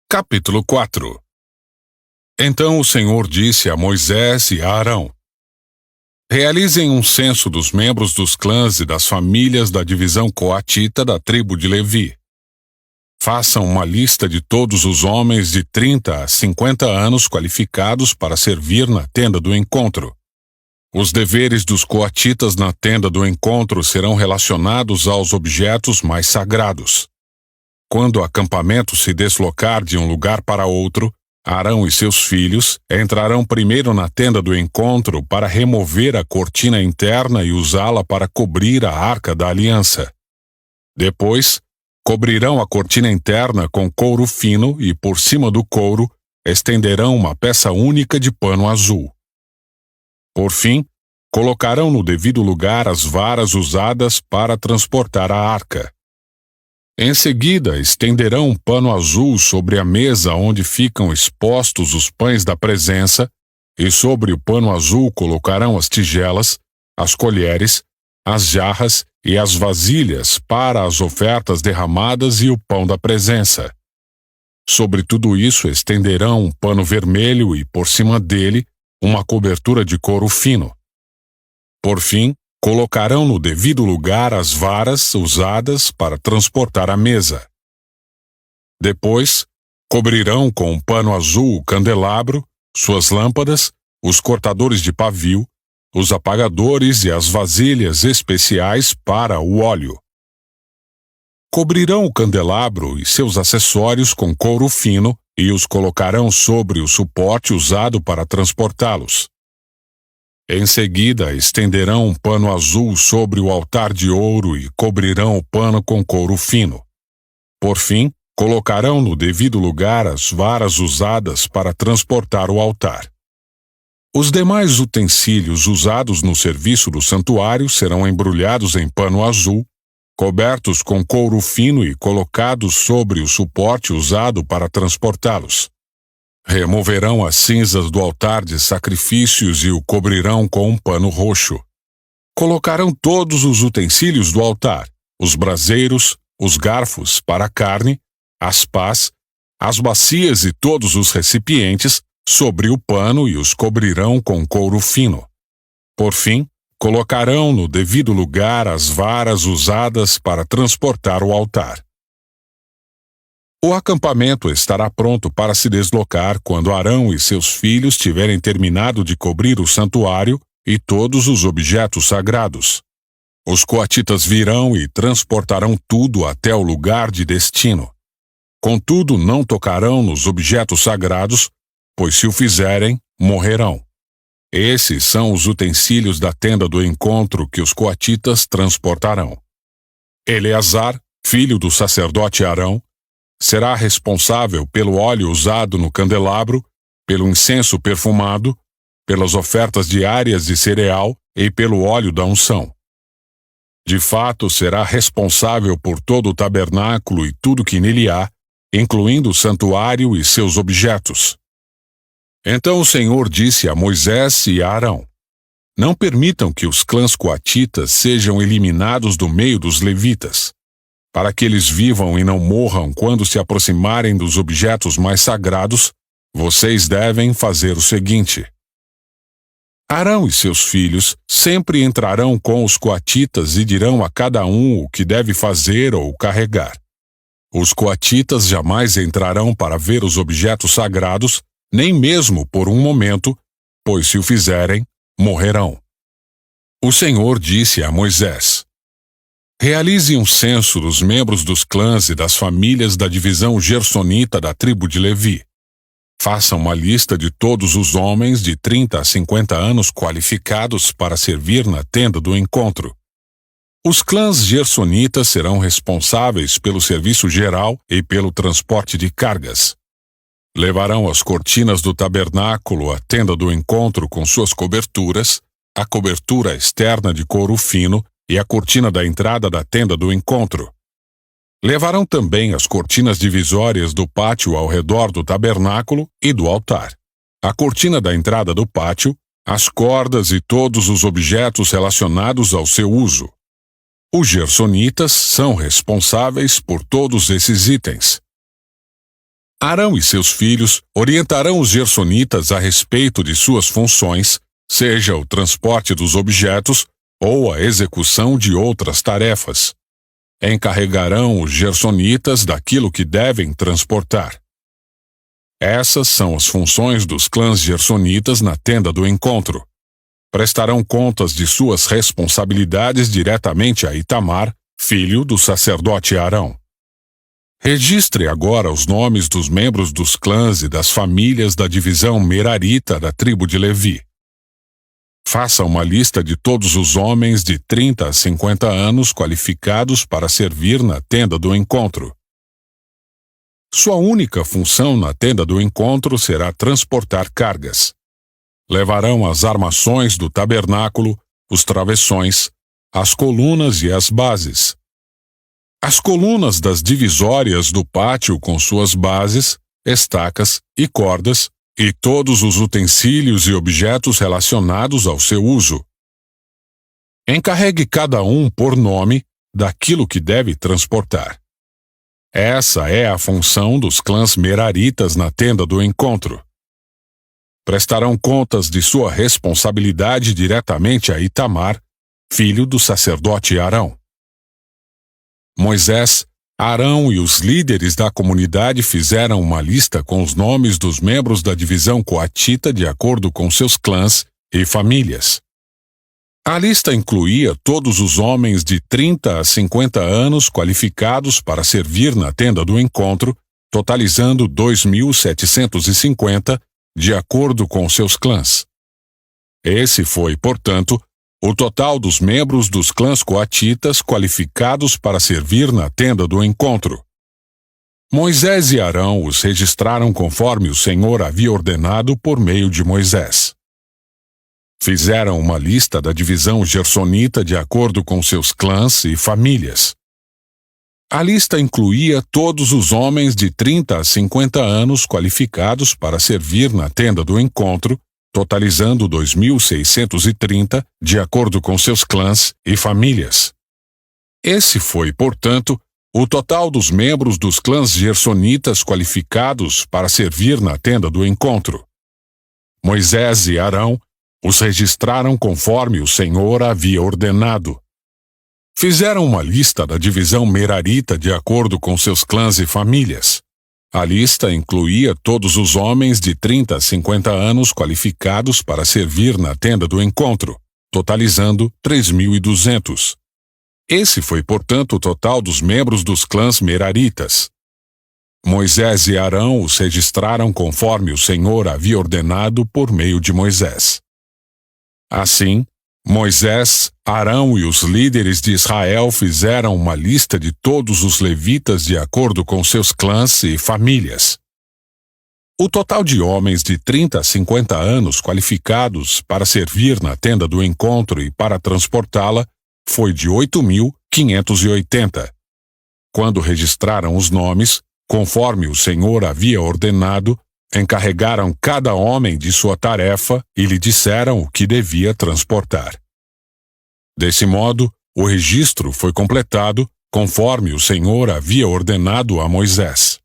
Capítulo 4. Então o Senhor disse a Moisés e a Arão: realizem um censo dos membros dos clãs e das famílias da divisão coatita da tribo de Levi. Façam uma lista de todos os homens de 30 a 50 anos qualificados para servir na tenda do encontro. Os deveres dos coatitas na tenda do encontro serão relacionados aos objetos mais sagrados. Quando o acampamento se deslocar de um lugar para outro, Arão e seus filhos entrarão primeiro na tenda do encontro para remover a cortina interna e usá-la para cobrir a arca da aliança. Depois, cobrirão a cortina interna com couro fino e, por cima do couro, estenderão uma peça única de pano azul. Por fim, colocarão no devido lugar as varas usadas para transportar a arca. Em seguida, estenderão um pano azul sobre a mesa onde ficam expostos os pães da presença, e sobre o pano azul colocarão as tigelas, as colheres, as jarras e as vasilhas para as ofertas derramadas e o pão da presença. Sobre tudo isso estenderão um pano vermelho e, por cima dele, uma cobertura de couro fino. Por fim, colocarão no devido lugar as varas usadas para transportar a mesa. Depois, cobrirão com um pano azul o candelabro, suas lâmpadas, os cortadores de pavio, os apagadores e as vasilhas especiais para o óleo. Cobrirão o candelabro e seus acessórios com couro fino e os colocarão sobre o suporte usado para transportá-los. Em seguida, estenderão um pano azul sobre o altar de ouro e cobrirão o pano com couro fino. Por fim, colocarão no devido lugar as varas usadas para transportar o altar. Os demais utensílios usados no serviço do santuário serão embrulhados em pano azul, cobertos com couro fino e colocados sobre o suporte usado para transportá-los. Removerão as cinzas do altar de sacrifícios e o cobrirão com um pano roxo. Colocarão todos os utensílios do altar, os braseiros, os garfos para a carne, as pás, as bacias e todos os recipientes sobre o pano e os cobrirão com couro fino. Por fim, colocarão no devido lugar as varas usadas para transportar o altar. O acampamento estará pronto para se deslocar quando Arão e seus filhos tiverem terminado de cobrir o santuário e todos os objetos sagrados. Os coatitas virão e transportarão tudo até o lugar de destino. Contudo, não tocarão nos objetos sagrados, pois se o fizerem, morrerão. Esses são os utensílios da tenda do encontro que os coatitas transportarão. Eleazar, filho do sacerdote Arão, será responsável pelo óleo usado no candelabro, pelo incenso perfumado, pelas ofertas diárias de cereal e pelo óleo da unção. De fato, será responsável por todo o tabernáculo e tudo que nele há, incluindo o santuário e seus objetos. Então o Senhor disse a Moisés e a Arão: não permitam que os clãs coatitas sejam eliminados do meio dos levitas. Para que eles vivam e não morram quando se aproximarem dos objetos mais sagrados, vocês devem fazer o seguinte: Arão e seus filhos sempre entrarão com os coatitas e dirão a cada um o que deve fazer ou carregar. Os coatitas jamais entrarão para ver os objetos sagrados, nem mesmo por um momento, pois se o fizerem, morrerão. O Senhor disse a Moisés: realize um censo dos membros dos clãs e das famílias da divisão gersonita da tribo de Levi. Faça uma lista de todos os homens de 30 a 50 anos qualificados para servir na tenda do encontro. Os clãs gersonitas serão responsáveis pelo serviço geral e pelo transporte de cargas. Levarão as cortinas do tabernáculo à tenda do encontro com suas coberturas, a cobertura externa de couro fino e a cortina da entrada da tenda do encontro. Levarão também as cortinas divisórias do pátio ao redor do tabernáculo e do altar, a cortina da entrada do pátio, as cordas e todos os objetos relacionados ao seu uso. Os gersonitas são responsáveis por todos esses itens. Arão e seus filhos orientarão os gersonitas a respeito de suas funções, seja o transporte dos objetos ou a execução de outras tarefas. Encarregarão os gersonitas daquilo que devem transportar. Essas são as funções dos clãs gersonitas na tenda do encontro. Prestarão contas de suas responsabilidades diretamente a Itamar, filho do sacerdote Arão. Registre agora os nomes dos membros dos clãs e das famílias da divisão Merarita da tribo de Levi. Faça uma lista de todos os homens de 30 a 50 anos qualificados para servir na tenda do encontro. Sua única função na tenda do encontro será transportar cargas. Levarão as armações do tabernáculo, os travessões, as colunas e as bases. As colunas das divisórias do pátio com suas bases, estacas e cordas, e todos os utensílios e objetos relacionados ao seu uso. Encarregue cada um por nome daquilo que deve transportar. Essa é a função dos clãs meraritas na tenda do encontro. Prestarão contas de sua responsabilidade diretamente a Itamar, filho do sacerdote Arão. Moisés, Arão e os líderes da comunidade fizeram uma lista com os nomes dos membros da divisão coatita de acordo com seus clãs e famílias. A lista incluía todos os homens de 30 a 50 anos qualificados para servir na tenda do encontro, totalizando 2.750, de acordo com seus clãs. Esse foi, portanto, o total dos membros dos clãs coatitas qualificados para servir na tenda do encontro. Moisés e Arão os registraram conforme o Senhor havia ordenado por meio de Moisés. Fizeram uma lista da divisão gersonita de acordo com seus clãs e famílias. A lista incluía todos os homens de 30 a 50 anos qualificados para servir na tenda do encontro, totalizando 2.630, de acordo com seus clãs e famílias. Esse foi, portanto, o total dos membros dos clãs gersonitas qualificados para servir na tenda do encontro. Moisés e Arão os registraram conforme o Senhor havia ordenado. Fizeram uma lista da divisão merarita de acordo com seus clãs e famílias. A lista incluía todos os homens de 30 a 50 anos qualificados para servir na tenda do encontro, totalizando 3.200. Esse foi, portanto, o total dos membros dos clãs meraritas. Moisés e Arão os registraram conforme o Senhor havia ordenado por meio de Moisés. Assim, Moisés, Arão e os líderes de Israel fizeram uma lista de todos os levitas de acordo com seus clãs e famílias. O total de homens de 30 a 50 anos qualificados para servir na tenda do encontro e para transportá-la foi de 8.580. Quando registraram os nomes, conforme o Senhor havia ordenado, encarregaram cada homem de sua tarefa e lhe disseram o que devia transportar. Desse modo, o registro foi completado conforme o Senhor havia ordenado a Moisés.